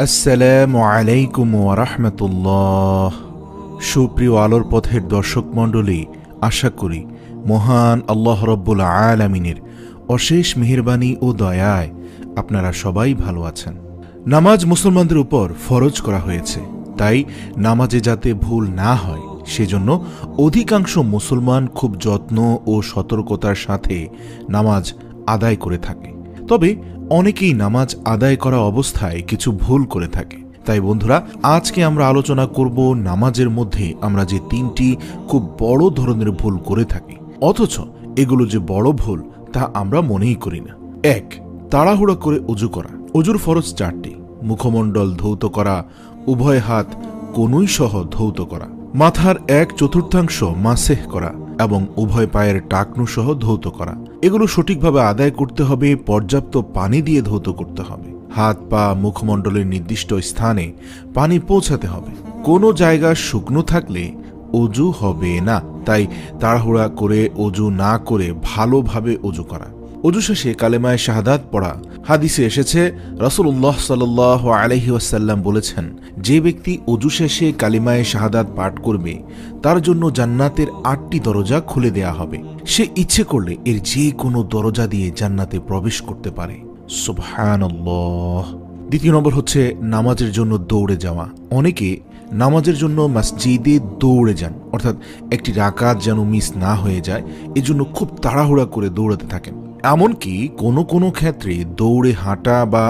আসসালামু আলাইকুম ওয়া রাহমাতুল্লাহ। সুপ্রিয় আলোর পথের দর্শক মণ্ডলী, আশা করি মহান আল্লাহ রব্বুল আলামিনের অশেষ মেহেরবানি ও দয়ায় আপনারা সবাই ভালো আছেন। নামাজ মুসলমানদের উপর ফরজ করা হয়েছে, তাই নামাজে যাতে ভুল না হয় সেজন্য অধিকাংশ মুসলমান খুব যত্ন ও সতর্কতার সাথে নামাজ আদায় করে থাকে। তবে অনেকেই নামাজ আদায় করা অবস্থায় কিছু ভুল করে থাকে। তাই বন্ধুরা, আজকে আমরা আলোচনা করব নামাজের মধ্যে আমরা যে তিনটি খুব বড় ধরনের ভুল করে থাকি, অথচ এগুলো যে বড় ভুল তা আমরা মনেই করি না। ১. তাড়াহুড়া করে অজু করা। অজুর ফরজ 4টি: মুখমণ্ডল ধৌত করা, উভয় হাত কনুই সহ ধৌত করা, মাথার 1/4 মাসেহ করা এবং উভয় পায়ের টাকনু সহ ধৌত করা। এগুলো সঠিকভাবে আদায় করতে হবে, পর্যাপ্ত পানি দিয়ে ধৌত করতে হবে। হাত পা মুখমণ্ডলের নির্দিষ্ট স্থানে পানি পৌঁছাতে হবে। কোনো জায়গা শুকনো থাকলে অজু হবে না, তাই তাড়াহুড়া করে অজু না করে ভালোভাবে অজু করা। অজু শেষে কালেমায়ে শাহাদাত পড়া। হাদিসে এসেছে, রাসূলুল্লাহ সাল্লাল্লাহু আলাইহি ওয়াসাল্লাম বলেছেন, যে ব্যক্তি অজু শেষে কালিমায়ে শাহাদাত পাঠ করবে তার জন্য জান্নাতের 8টি দরজা খুলে দেয়া হবে। সে ইচ্ছে করলে এর যে কোনো দরজা দিয়ে জান্নাতে প্রবেশ করতে পারে। সুবহানাল্লাহ। 2 নম্বর হচ্ছে নামাজের জন্য দৌড়ে যাওয়া। অনেকে নামাজের জন্য মসজিদে দৌড়ে যান, অর্থাৎ একটি রাকাত যেন মিস না হয়ে যায় এজন্য খুব তাড়াহুড়া করে দৌড়াতে থাকেন। এমনকি কোনো কোনো ক্ষেত্রে দৌড়ে হাঁটা বা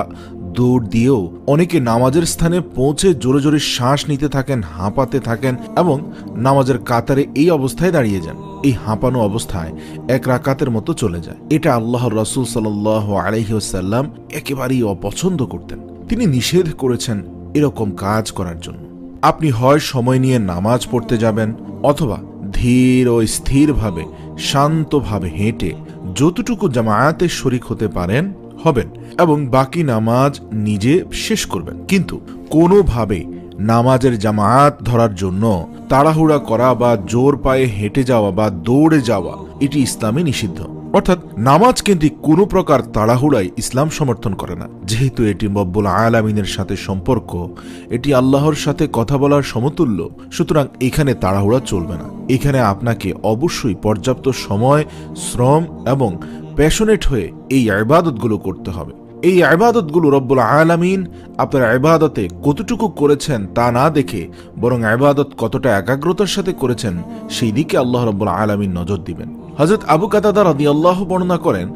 দৌড় দিয়েও অনেকে নামাজের স্থানে পৌঁছে জোরে জোরে শ্বাস নিতে থাকেন, হাঁপাতে থাকেন এবং নামাজের কাতারে এই অবস্থায় দাঁড়িয়ে যান। এই হাঁপানো অবস্থায় এক রাকাতের মতো চলে যায়। এটা আল্লাহর রাসূল সাল্লাল্লাহু আলাইহি ওয়াসাল্লাম একেবারেই অপছন্দ করতেন। তিনি নিষেধ করেছেন এরকম কাজ করার জন্য। আপনি হয় সময় নিয়ে নামাজ পড়তে যাবেন, অথবা ধীর ও স্থিরভাবে শান্তভাবে হেঁটে যতটুকু জামায়াতে শরীক হতে পারেন হবেন এবং বাকি নামাজ নিজে শেষ করবেন। কিন্তু কোনোভাবে নামাজের জামায়াত ধরার জন্য তাড়াহুড়া করা বা জোর পায়ে হেঁটে যাওয়া বা দৌড়ে যাওয়া এটি ইসলামে নিষিদ্ধ। অর্থাৎ নামাজ কেন্দ্রিক কোনো প্রকার তাড়াহুড়াই ইসলাম সমর্থন করে না। যেহেতু এটি রব্বুল আলামিনের সাথে সম্পর্ক, এটি আল্লাহর সাথে কথা বলার সমতুল্য, সুতরাং এখানে তাড়াহুড়া চলবে না। এখানে আপনাকে অবশ্যই পর্যাপ্ত সময়, শ্রম এবং প্যাশনেট হয়ে এই ইবাদতগুলো করতে হবে। এই ইবাদতগুলো রব্বুল আলামিন আপনার ইবাদতে কতটুকু করেছেন তা না দেখে, বরং ইবাদত কতটা একাগ্রতার সাথে করেছেন সেই দিকে আল্লাহ রব্বুল আলামিন নজর দিবেন। হযরত আবু কাতাদা রাদিয়াল্লাহু বর্ণনা করেন,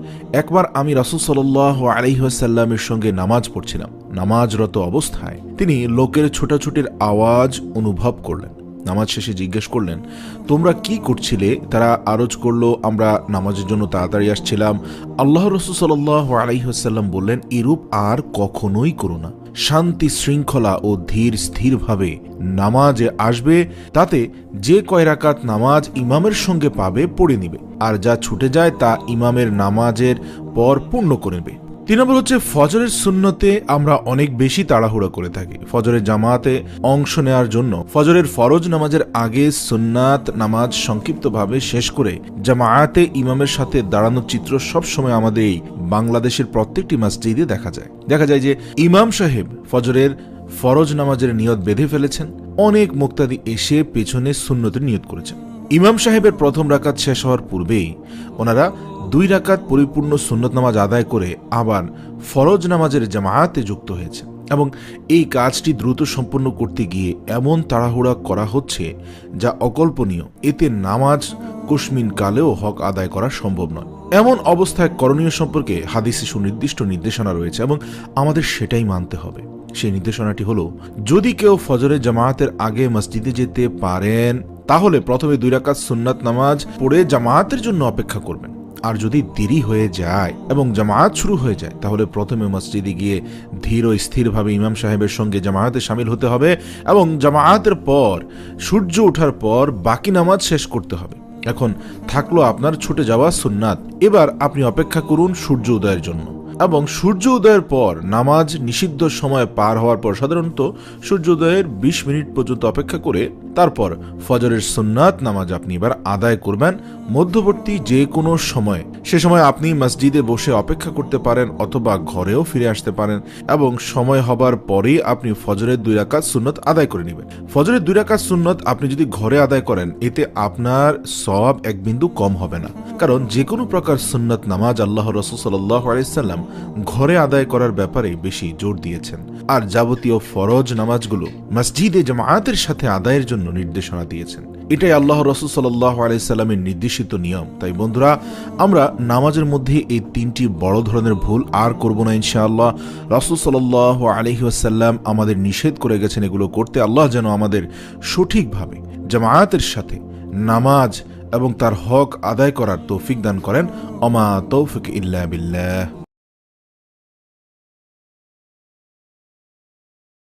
একবার আমি রাসূল সাল্লাল্লাহু আলাইহি ওয়াসাল্লামের সঙ্গে নামাজ পড়ছিলাম। নামাজরত অবস্থায় তিনি লোকের ছোটাছুটির আওয়াজ অনুভব করলেন। নামাজ শেষে জিজ্ঞেস করলেন, তোমরা কি করছিলে? তারা আরজ করল, আমরা নামাজের জন্য তাড়াতাড়ি আসছিলাম। আল্লাহ রাসূল সাল্লাল্লাহু আলাইহি ওয়াসাল্লাম বললেন, এরূপ আর কখনোই করো না। শান্তি শৃঙ্খলা ও ধীর স্থিরভাবে নামাজে আসবে, তাতে যে কয় রাকাত নামাজ ইমামের সঙ্গে পাবে পড়ে নিবে, আর যা ছুটে যায় তা ইমামের নামাজের পর পূর্ণ করে নেবে। 3 নম্বর হচ্ছে ফজরের সুন্নতে আমরা অনেক বেশি তাড়াহুড়া করে থাকি। ফজরের জামাতে অংশ নেওয়ার জন্য ফজরের ফরজ নামাজের আগে সুন্নাত নামাজ সংক্ষিপ্তভাবে শেষ করে জামায়াতে ইমামের সাথে দাঁড়ানোর চিত্র সবসময় আমাদের এই বাংলাদেশের প্রত্যেকটি মসজিদে দেখা যায় যে ইমাম সাহেব ফজরের ফরজ নামাজের নিয়ত বেঁধে ফেলেছেন, অনেক মুক্তাদি এসে পেছনে সুন্নতের নিয়ত করেছেন। ইমাম সাহেবের প্রথম রাকাত শেষ হওয়ার পূর্বেই ওনারা 2 রাকাত পরিপূর্ণ সুন্নত নামাজ আদায় করে আবার ফরজ নামাজের জামায়াতে যুক্ত হয়েছে এবং এই কাজটি দ্রুত সম্পন্ন করতে গিয়ে এমন তাড়াহুড়া করা হচ্ছে যা অকল্পনীয়। এতে নামাজ কুশমিন কালেও হক আদায় করা সম্ভব নয়। এমন অবস্থায় করণীয় সম্পর্কে হাদিসে সুনির্দিষ্ট নির্দেশনা রয়েছে এবং আমাদের সেটাই মানতে হবে। সেই নির্দেশনাটি হলো, যদি কেউ ফজরের জামায়াতের আগে মসজিদে যেতে পারেন তাহলে প্রথমে 2 রাকাত সুন্নাত নামাজ পড়ে জামায়াতের জন্য অপেক্ষা করবেন। আর যদি দেরি হয়ে যায় এবং জামায়াত শুরু হয়ে যায় তাহলে প্রথমে মসজিদে গিয়ে ধীর ও স্থিরভাবে ইমাম সাহেবের সঙ্গে জামায়াতে শামিল হতে হবে এবং জামায়াতের পর সূর্য ওঠার পর বাকি নামাজ শেষ করতে হবে। এখন থাকলো আপনার ছুটে যাওয়া সুন্নাত। এবার আপনি অপেক্ষা করুন সূর্য উদয়ের জন্য। এবং সূর্য উদয়ের পর নামাজ নিষিদ্ধ সময় পার হওয়ার পর সাধারণত সূর্যোদয়ের 20 মিনিট পর্যন্ত অপেক্ষা করে তারপর ফজরের সুন্নাত নামাজ আপনি এবার আদায় করবেন। মধ্যবর্তী যে কোনো সময়, সে সময় আপনি মসজিদে বসে অপেক্ষা করতে পারেন অথবা ঘরেও ফিরে আসতে পারেন এবং সময় হবার পরেই আপনি ফজরের 2 রাকাত সুন্নত আদায় করে নেবেন। ফজরের 2 রাকাত সুন্নত আপনি যদি ঘরে আদায় করেন এতে আপনার সওয়াব এক বিন্দু কম হবে না, কারণ যে কোনো প্রকার সুন্নত নামাজ আল্লাহ রাসূল সাল্লাল্লাহু আলাইহি সাল্লাম ঘরে আদায় করার ব্যাপারে বেশি জোর দিয়েছেন, আর যাবতীয় ফরজ নামাজগুলো মসজিদে জামায়াতের সাথে আদায়ের জন্য নির্দেশনা দিয়েছেন। এটাই আল্লাহ রাসূল সাল্লাল্লাহু আলাইহি সাল্লামের নির্দেশিত নিয়ম। তাই বন্ধুরা, আমরা নামাজের মধ্যে এই 3টি বড় ধরনের ভুল আর করব না ইনশাআল্লাহ। রাসূল সাল্লাল্লাহু আলাইহি ওয়াসাল্লাম আমাদের নিষেধ করে গেছেন এগুলো করতে। আল্লাহ যেন আমাদের সঠিকভাবে জামায়াতের সাথে নামাজ এবং তার হক আদায় করার তৌফিক দান করেন। ওমা তৌফিক ইল্লা বিল্লাহ।